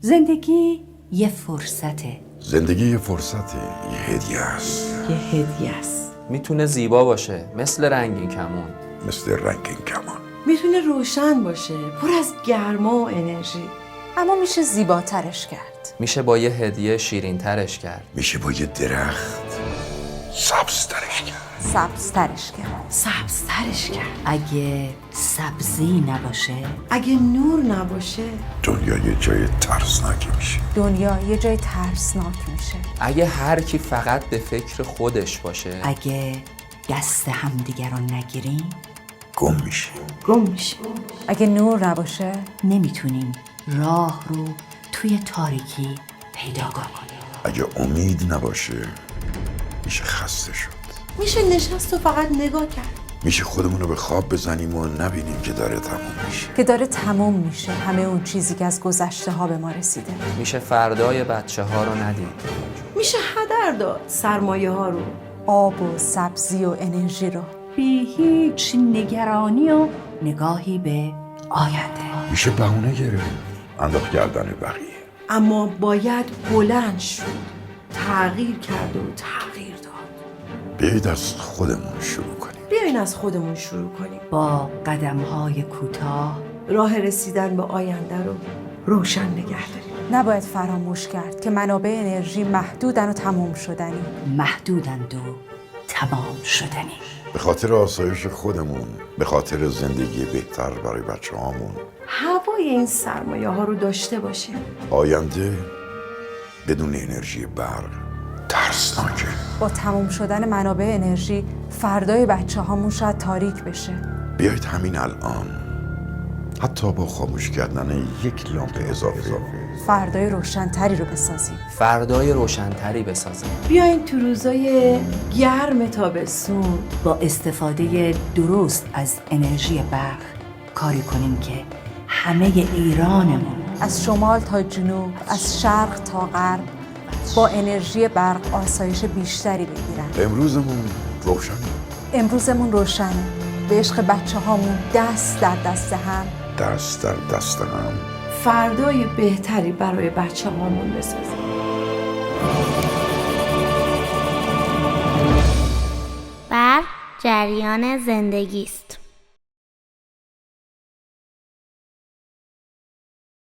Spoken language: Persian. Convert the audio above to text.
زندگی یه فرصته. زندگی یه فرصته، یه هدیه است. یه هدیه است. میتونه زیبا باشه مثل رنگین کمون، مثل رنگین کمان. میتونه روشن باشه، پر از گرما و انرژی. اما میشه زیباترش کرد. میشه با یه هدیه شیرین ترش کرد. میشه با یه درخت سبزترش کرد. سبزترش کرد. سبزترش کرد. اگه سبزی نباشه، اگه نور نباشه، دنیا یه جای ترسناکی میشه. دنیا یه جای ترسناک میشه. اگه هر کی فقط به فکر خودش باشه، اگه دست همدیگر رو نگیریم، گم میشه. گم میشه. اگه نور نباشه، نمیتونیم راه رو توی تاریکی پیدا کنیم. اگه امید نباشه میشه خسته شد. میشه نشست و فقط نگاه کرد. میشه خودمون رو به خواب بزنیم و نبینیم که داره تموم میشه. که داره تموم میشه همه اون چیزی که از گذشته ها به ما رسیده. میشه فردای بچه ها رو ندید. میشه هدر داد سرمایه ها رو. آب و سبزی و انرژی رو. بی هیچ نگرانی و نگاهی به آینده. میشه بهونه گرفت انداخت گردن بقیه. اما باید بلند شد، تغییر کرد و تغییر داد. بیایید از خودمون شروع کنیم. بیاین از خودمون شروع کنیم. با قدم‌های کوتاه راه رسیدن به آینده رو روشن نگه داریم. نباید فراموش کرد که منابع انرژی محدودن و تموم شدنی. محدودند و تمام شدنی. به خاطر آسایش خودمون، به خاطر زندگی بهتر برای بچه هامون، هوای این سرمایه ها رو داشته باشیم. آینده بدون انرژی برق ترسناکه. با تموم شدن منابع انرژی فردای بچه هامون شاید تاریک بشه. بیایید همین الان حتی با خاموش کردن یک لامپ اضافه فردای روشنتری رو بسازیم. فردای روشنتری بسازیم. بیاین تو روزای گرم تابستون با استفاده درست از انرژی برق کاری کنیم که همه ایرانمون از شمال تا جنوب، از شرق تا غرب با انرژی برق آسایش بیشتری بگیرن. امروزمون روشنه. به عشق بچه هامون دست در دست هم، دست در دست هم فردای بهتری برای بچه هامون بسازیم. برق جریان زندگی است.